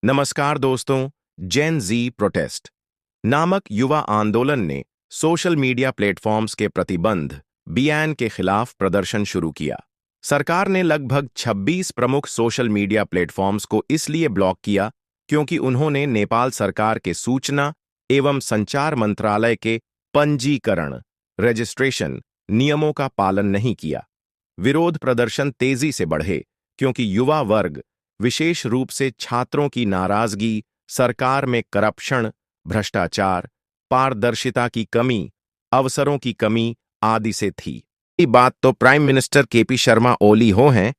नमस्कार दोस्तों। जेन जी प्रोटेस्ट नामक युवा आंदोलन ने सोशल मीडिया प्लेटफॉर्म्स के प्रतिबंध बैन के खिलाफ प्रदर्शन शुरू किया। सरकार ने लगभग 26 प्रमुख सोशल मीडिया प्लेटफॉर्म्स को इसलिए ब्लॉक किया क्योंकि उन्होंने नेपाल सरकार के सूचना एवं संचार मंत्रालय के पंजीकरण रजिस्ट्रेशन नियमों का पालन नहीं किया। विरोध प्रदर्शन तेजी से बढ़े क्योंकि युवा वर्ग, विशेष रूप से छात्रों की नाराजगी सरकार में करप्शन, भ्रष्टाचार, पारदर्शिता की कमी, अवसरों की कमी आदि से थी। ये बात तो prime minister KP Sharma Oli हो हैं,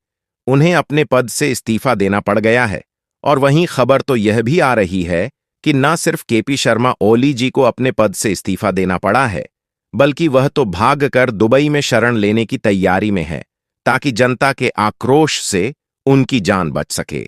उन्हें अपने पद से इस्तीफा देना पड़ गया है। और वहीं खबर तो यह भी आ रही है कि न सिर्फ केपी शर्मा ओली जी को अपने पद से इस्तीफा देना पड़ा है, बल्कि वह तो भागकर दुबई में शरण लेने की तैयारी में है ताकि जनता के आक्रोश से उनकी जान बच सके।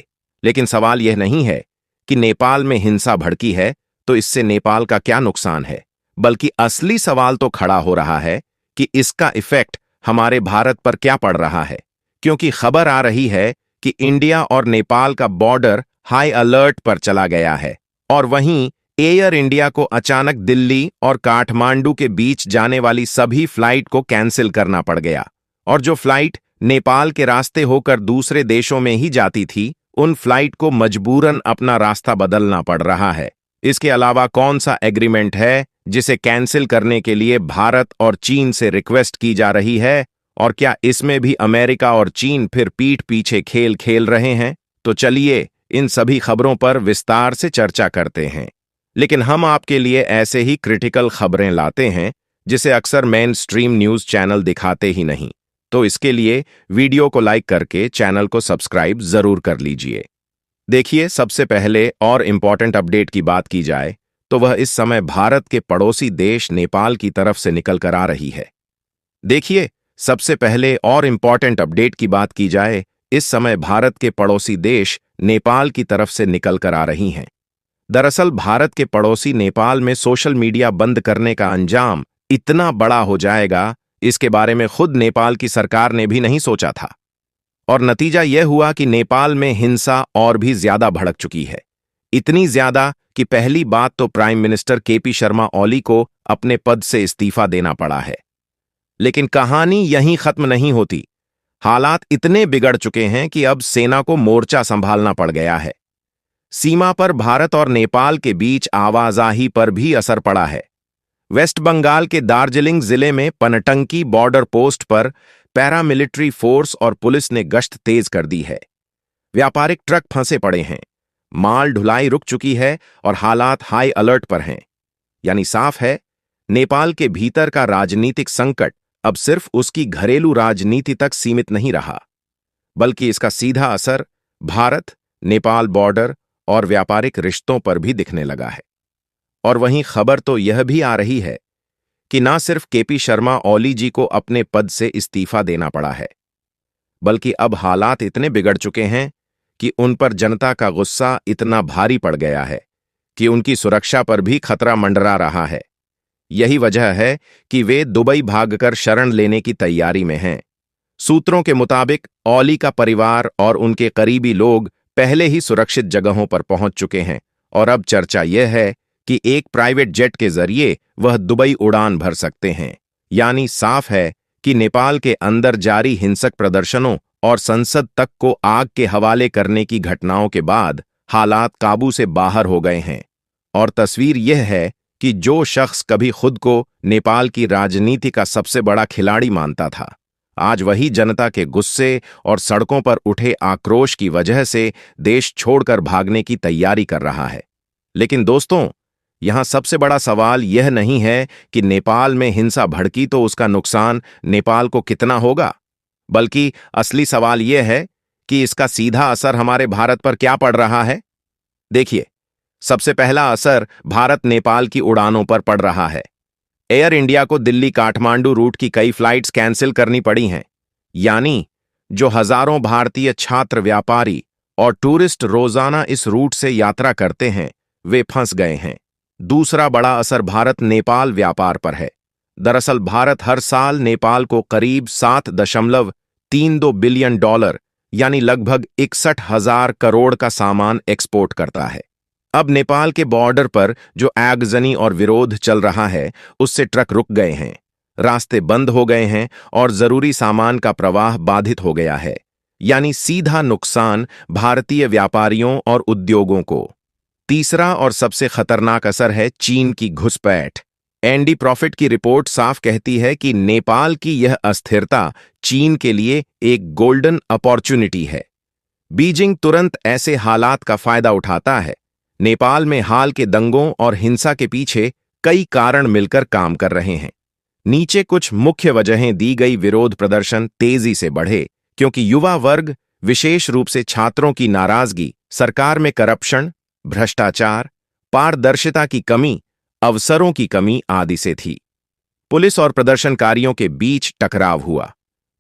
लेकिन सवाल यह नहीं है कि नेपाल में हिंसा भड़की है तो इससे नेपाल का क्या नुकसान है, बल्कि असली सवाल तो खड़ा हो रहा है कि इसका इफेक्ट हमारे भारत पर क्या पड़ रहा है। क्योंकि खबर आ रही है कि इंडिया और नेपाल का बॉर्डर हाई अलर्ट पर चला गया है और वहीं एयर इंडिया को अचानक दिल्ली और काठमांडू के बीच जाने वाली सभी फ्लाइट को कैंसिल करना पड़ गया। और जो फ्लाइट नेपाल के रास्ते होकर दूसरे देशों में ही जाती थी, उन फ्लाइट को मजबूरन अपना रास्ता बदलना पड़ रहा है। इसके अलावा कौन सा एग्रीमेंट है जिसे कैंसिल करने के लिए भारत और चीन से रिक्वेस्ट की जा रही है? और क्या इसमें भी अमेरिका और चीन फिर पीठ पीछे खेल खेल रहे हैं? तो चलिए इन सभी खबरों पर विस्तार से चर्चा करते हैं। लेकिन हम आपके लिए ऐसे ही क्रिटिकल खबरें लाते हैं जिसे अक्सर मेन स्ट्रीम न्यूज चैनल दिखाते ही नहीं। तो इसके लिए वीडियो को लाइक करके चैनल को सब्सक्राइब जरूर कर लीजिए। देखिए, सबसे पहले और इम्पॉर्टेंट अपडेट की बात की जाए तो वह इस समय भारत के पड़ोसी देश नेपाल की तरफ से निकल कर आ रही है। देखिए, सबसे पहले और इम्पॉर्टेंट अपडेट की बात की जाए, इस समय भारत के पड़ोसी देश नेपाल की तरफ से निकल कर आ रही हैं। दरअसल भारत के पड़ोसी नेपाल में सोशल मीडिया बंद करने का अंजाम इतना बड़ा हो जाएगा, इसके बारे में खुद नेपाल की सरकार ने भी नहीं सोचा था। और नतीजा यह हुआ कि नेपाल में हिंसा और भी ज्यादा भड़क चुकी है। इतनी ज्यादा कि पहली बात तो prime minister KP Sharma Oli को अपने पद से इस्तीफा देना पड़ा है। लेकिन कहानी यहीं खत्म नहीं होती। हालात इतने बिगड़ चुके हैं कि अब सेना को मोर्चा संभालना पड़ गया है। सीमा पर भारत और नेपाल के बीच आवाजाही पर भी असर पड़ा है। वेस्ट बंगाल के दार्जिलिंग जिले में पनटंकी बॉर्डर पोस्ट पर पैरामिलिट्री फोर्स और पुलिस ने गश्त तेज कर दी है। व्यापारिक ट्रक फंसे पड़े हैं, माल ढुलाई रुक चुकी है और हालात हाई अलर्ट पर हैं। यानी साफ है, नेपाल के भीतर का राजनीतिक संकट अब सिर्फ उसकी घरेलू राजनीति तक सीमित नहीं रहा, बल्कि इसका सीधा असर भारत नेपाल बॉर्डर और व्यापारिक रिश्तों पर भी दिखने लगा है। और वहीं खबर तो यह भी आ रही है कि ना सिर्फ केपी शर्मा ओली जी को अपने पद से इस्तीफा देना पड़ा है, बल्कि अब हालात इतने बिगड़ चुके हैं कि उन पर जनता का गुस्सा इतना भारी पड़ गया है कि उनकी सुरक्षा पर भी खतरा मंडरा रहा है। यही वजह है कि वे दुबई भागकर शरण लेने की तैयारी में हैं। सूत्रों के मुताबिक ओली का परिवार और उनके करीबी लोग पहले ही सुरक्षित जगहों पर पहुंच चुके हैं और अब चर्चा यह है कि एक प्राइवेट जेट के जरिए वह दुबई उड़ान भर सकते हैं। यानी साफ है कि नेपाल के अंदर जारी हिंसक प्रदर्शनों और संसद तक को आग के हवाले करने की घटनाओं के बाद हालात काबू से बाहर हो गए हैं। और तस्वीर यह है कि जो शख्स कभी खुद को नेपाल की राजनीति का सबसे बड़ा खिलाड़ी मानता था, आज वही जनता के गुस्से और सड़कों पर उठे आक्रोश की वजह से देश छोड़कर भागने की तैयारी कर रहा है। लेकिन दोस्तों, यहां सबसे बड़ा सवाल यह नहीं है कि नेपाल में हिंसा भड़की तो उसका नुकसान नेपाल को कितना होगा, बल्कि असली सवाल यह है कि इसका सीधा असर हमारे भारत पर क्या पड़ रहा है। देखिए, सबसे पहला असर भारत नेपाल की उड़ानों पर पड़ रहा है। एयर इंडिया को दिल्ली काठमांडू रूट की कई फ्लाइट्स कैंसिल करनी पड़ी हैं। यानी जो हजारों भारतीय छात्र, व्यापारी और टूरिस्ट रोजाना इस रूट से यात्रा करते हैं, वे फंस गए हैं। दूसरा बड़ा असर भारत नेपाल व्यापार पर है। दरअसल भारत हर साल नेपाल को करीब $7.32 बिलियन यानी लगभग 61,000 करोड़ का सामान एक्सपोर्ट करता है। अब नेपाल के बॉर्डर पर जो आगजनी और विरोध चल रहा है, उससे ट्रक रुक गए हैं, रास्ते बंद हो गए हैं और जरूरी सामान का प्रवाह बाधित हो गया है, यानी सीधा नुकसान भारतीय व्यापारियों और उद्योगों को। तीसरा और सबसे खतरनाक असर है चीन की घुसपैठ। एनडी प्रॉफिट की रिपोर्ट साफ कहती है कि नेपाल की यह अस्थिरता चीन के लिए एक गोल्डन अपॉर्चुनिटी है। बीजिंग तुरंत ऐसे हालात का फायदा उठाता है। नेपाल में हाल के दंगों और हिंसा के पीछे कई कारण मिलकर काम कर रहे हैं। नीचे कुछ मुख्य वजहें दी गई। विरोध प्रदर्शन तेजी से बढ़े क्योंकि युवा वर्ग, विशेष रूप से छात्रों की नाराजगी सरकार में करप्शन, भ्रष्टाचार, पारदर्शिता की कमी, अवसरों की कमी आदि से थी। पुलिस और प्रदर्शनकारियों के बीच टकराव हुआ।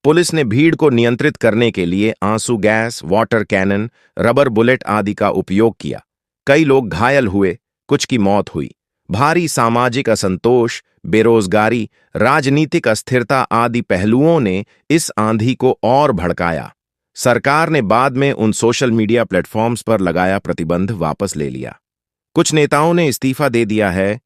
पुलिस ने भीड़ को नियंत्रित करने के लिए आंसू gas, water cannon, rubber bullet आदि का उपयोग किया। कई लोग घायल हुए, कुछ की मौत हुई। भारी सामाजिक असंतोष, बेरोजगारी, राजनीतिक अस्थिरता आदि पहलुओं ने इस आंधी को और भड़काया। सरकार ने बाद में उन सोशल मीडिया प्लेटफॉर्म्स पर लगाया प्रतिबंध वापस ले लिया। कुछ नेताओं ने इस्तीफा दे दिया है,